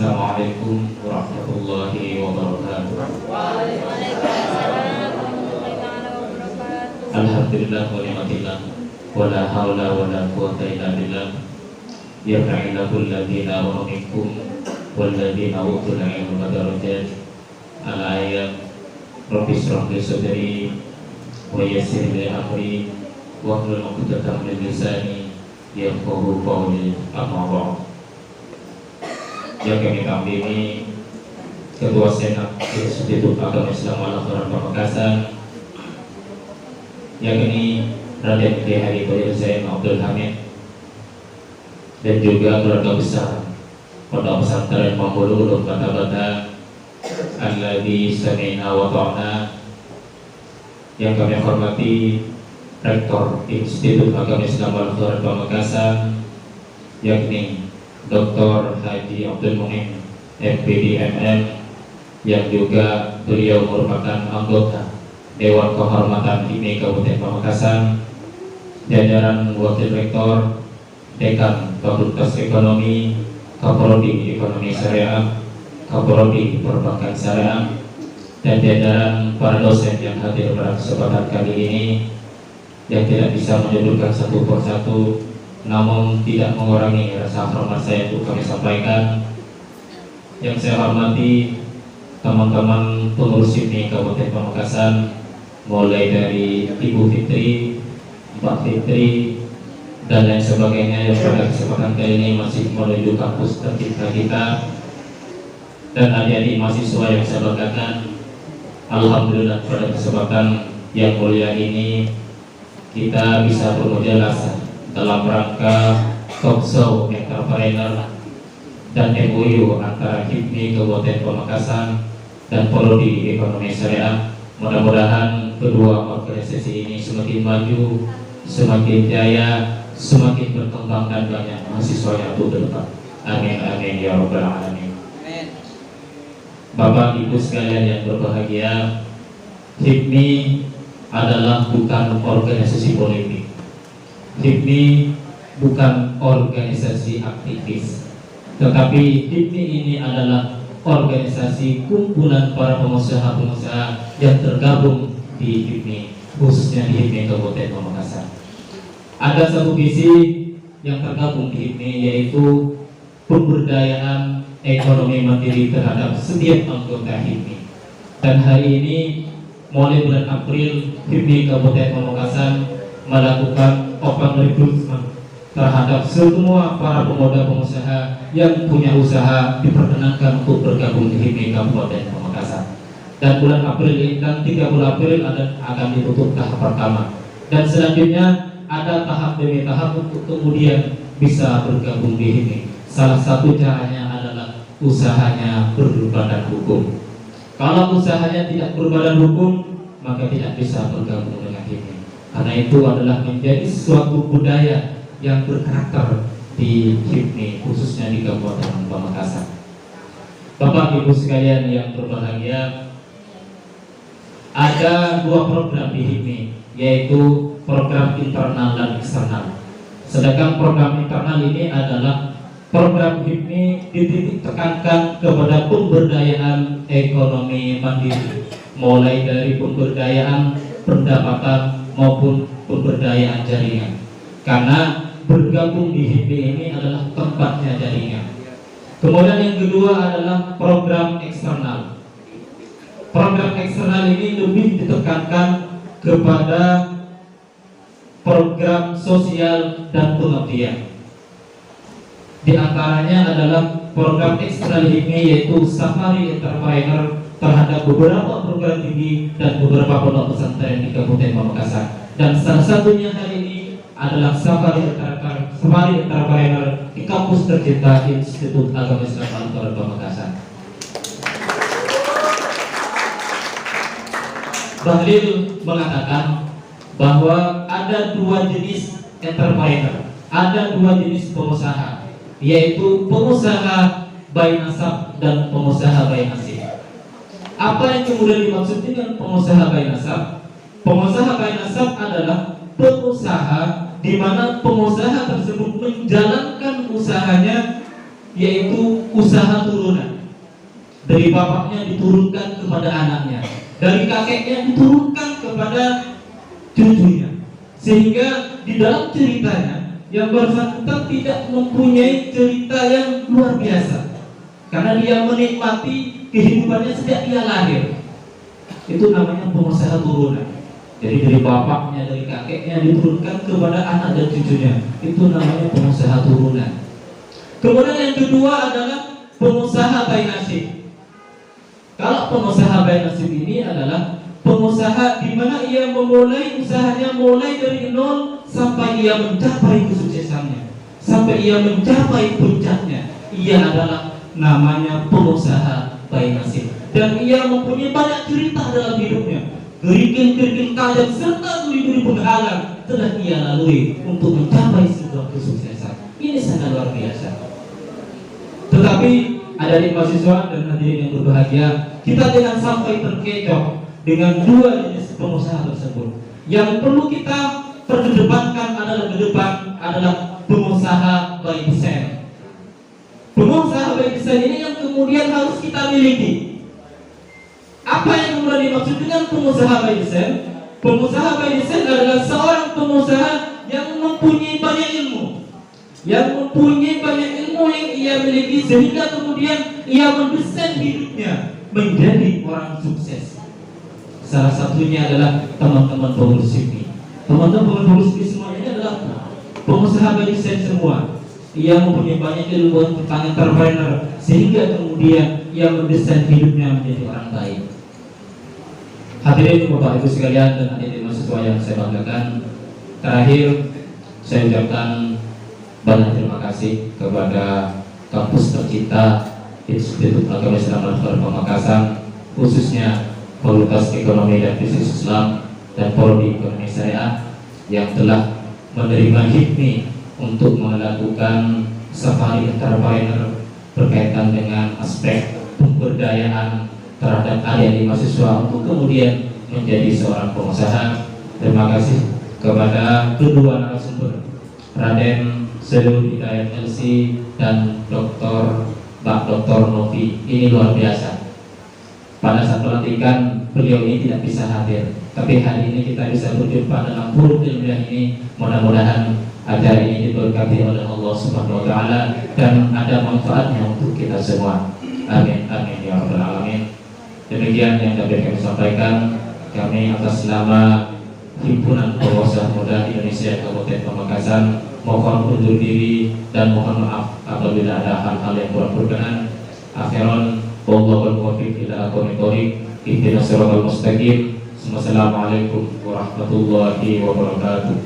Assalamualaikum warahmatullahi wabarakatuh. Waalaikumsalam warahmatullahi wabarakatuh. Alhamdulillah wa ni'matillah wa la haula wa la quwwata illa billah. Yarfa'illahu alladhina amanu minkum wal ladzina utul ilma darajat. Al-ayat Rabbi shrah li sadri wa yassir li amri wahlul 'uqdatam min lisani yafqahu qawli. Amma ba'd. Yang kami tampili Ketua Senat Institut Agama Islam Al-Azhar Pamekasan, yakni Raden Kiai Haji Thohir Zain Abdul Hamid, dan juga keluarga besar Pondok Pesantren Mambolulu Bata-Bata alladzi sami'na wa ta'na. Yang kami hormati Rektor Institut Agama Islam Al-Azhar Pamekasan, yakni Dr. Haji Abdul Muhim MPD MM, yang juga beliau merupakan anggota Dewan Kehormatan HIPMI Kabupaten Pamekasan, jajaran Wakil Rektor, Dekan Fakultas Ekonomi, Kaprodi Ekonomi Syariah, Kaprodi Perbankan Syariah, dan jajaran para dosen yang hadir pada kesempatan kali ini, yang tidak bisa menyebutkan satu persatu, namun tidak mengurangi rasa hormat saya untuk kami sampaikan. Yang saya hormati teman-teman pengurus HIPMI Kabupaten Pamekasan, mulai dari Ibu Fitri, Mbak Fitri, dan lain sebagainya yang pada kesempatan kali ini masih menuju kampus tercinta kita, dan adik-adik mahasiswa yang saya banggakan. Alhamdulillah pada kesempatan yang mulia ini kita bisa bermujalah dalam rangka talkshow entrepreneur dan MOU antara HIPMI Kabupaten Pamekasan dan Prodi Ekonomi Syariah. Mudah-mudahan kedua organisasi ini semakin maju, semakin jaya, semakin berkembang, dan banyak mahasiswa yang ke depan. Amin amin ya rabbal alamin. Bapak Ibu sekalian yang berbahagia, HIPMI adalah bukan organisasi politik. HIPMI bukan organisasi aktivis, tetapi HIPMI ini adalah organisasi kumpulan para pengusaha-pengusaha yang tergabung di HIPMI, khususnya di HIPMI Kabupaten Pamekasan. Ada satu visi yang tergabung di HIPMI, yaitu pemberdayaan ekonomi mandiri terhadap setiap anggota HIPMI. Dan hari ini mulai bulan April, HIPMI Kabupaten Pamekasan melakukan open recruitment terhadap semua para pemuda pengusaha yang punya usaha, diperkenankan untuk bergabung di HIPMI Kabupaten Pamekasan. Dan bulan April ini, dan 30 April akan ditutup tahap pertama, dan selanjutnya ada tahap demi tahap untuk kemudian bisa bergabung di HIPMI. Salah satu caranya adalah usahanya berbadan hukum. Kalau usahanya tidak berbadan hukum, maka tidak bisa bergabung dengan HIPMI. Karena itu adalah menjadi suatu budaya yang berkarakter di HIPMI, khususnya di Kabupaten Pamekasan. Bapak Ibu sekalian yang berbahagia, ada dua program di HIPMI, yaitu program internal dan eksternal. Sedangkan program internal ini adalah program HIPMI dititik tekankan kepada pemberdayaan ekonomi mandiri, mulai dari pemberdayaan pendapatan maupun pemberdayaan jaringan. Karena bergabung di HIPMI ini adalah tempatnya jaringan. Kemudian yang kedua adalah program eksternal. Program eksternal ini lebih ditekankan kepada program sosial dan pengabdian. Di antaranya adalah program eksternal HIPMI, yaitu Safari Entrepreneur terhadap beberapa program tinggi dan beberapa pondok pesantren di Kabupaten Pamekasan. Dan salah satunya hari ini adalah Safari Entrepreneur di kampus tercinta Institut Agama Islam Al-Azhar Pamekasan. Bahlil mengatakan bahwa ada dua jenis entrepreneur, ada dua jenis pengusaha, yaitu pengusaha by nasab dan pengusaha by nasib. Apa yang kemudian dimaksud dengan pengusaha by nasab? Pengusaha by nasab adalah pengusaha di mana pengusaha tersebut menjalankan usahanya, yaitu usaha turunan. Dari bapaknya diturunkan kepada anaknya, dari kakeknya diturunkan kepada cucunya, sehingga di dalam ceritanya yang bersangkutan tidak mempunyai cerita yang luar biasa, karena dia menikmati kehidupannya sejak dia lahir. Itu namanya pengusaha turunan. Jadi dari bapaknya, dari kakeknya diturunkan kepada anak dan cucunya. Itu namanya pengusaha turunan. Kemudian yang kedua adalah pengusaha bayi nasib. Kalau pengusaha bayi nasib ini adalah pengusaha di mana ia memulai usahanya mulai dari nol sampai ia mencapai kesuksesannya, sampai ia mencapai puncaknya. Ia adalah namanya pengusaha bayi nasib, dan ia mempunyai banyak cerita dalam hidupnya. Kerikil-kerikil tajam serta duri-duri penghalang telah ia lalui untuk mencapai sebuah kesuksesan. Ini sangat luar biasa. Tetapi adik mahasiswa dan hadirin yang berbahagia, kita jangan sampai terkecoh dengan dua jenis pengusaha tersebut. Yang perlu kita perdebatkan adalah ke depan adalah pengusaha by design. Pengusaha by design ini yang kemudian harus kita miliki. Apa yang kemudian dimaksud dengan pengusaha by design? Pengusaha by design adalah seorang pengusaha yang mempunyai banyak ilmu, yang mempunyai banyak ilmu yang ia miliki, sehingga kemudian ia mendesain hidupnya menjadi orang sukses. Salah satunya adalah teman-teman pengurus ini. Teman-teman pengurus ini semuanya adalah pengusaha by design semua. Ia mempunyai banyak ilmu tentang entrepreneur, sehingga kemudian ia mendesain hidupnya menjadi orang baik. Hadirin Bapak Ibu sekalian dan hadirin mahasiswa yang saya banggakan, terakhir saya ucapkan banyak terima kasih kepada kampus tercinta Institut Agama Islam Al-Azhar Pamekasan, khususnya Fakultas Ekonomi dan Bisnis Islam dan Prodi Ekonomi Syariah yang telah menerima HIPMI untuk melakukan safari entrepreneur berkaitan dengan aspek pemberdayaan terhadap adik-adik mahasiswa untuk kemudian menjadi seorang pengusaha. Terima kasih kepada kedua narasumber, Raden Selur Hidayat LC dan Pak Dr. Novi. Ini luar biasa. Pada saat pelantikan beliau ini tidak bisa hadir, tapi hari ini kita bisa berjumpa dalam forum ilmiah ini. Mudah-mudahan acara ini diberkati oleh Allah Subhanahu wa taala dan ada manfaatnya untuk kita semua. Amin amin ya rabbal alamin. Demikian yang dapat kami sampaikan. Kami atas nama Himpunan Pengusaha Muda Indonesia Kabupaten Pamekasan mohon undur diri dan mohon maaf apabila ada hal-hal yang kurang berkenan. Akhiran wallahul muwaffiq ila aqwamit thoriq. Ihdinas siratal mustaqim. Wassalamualaikum warahmatullahi wabarakatuh.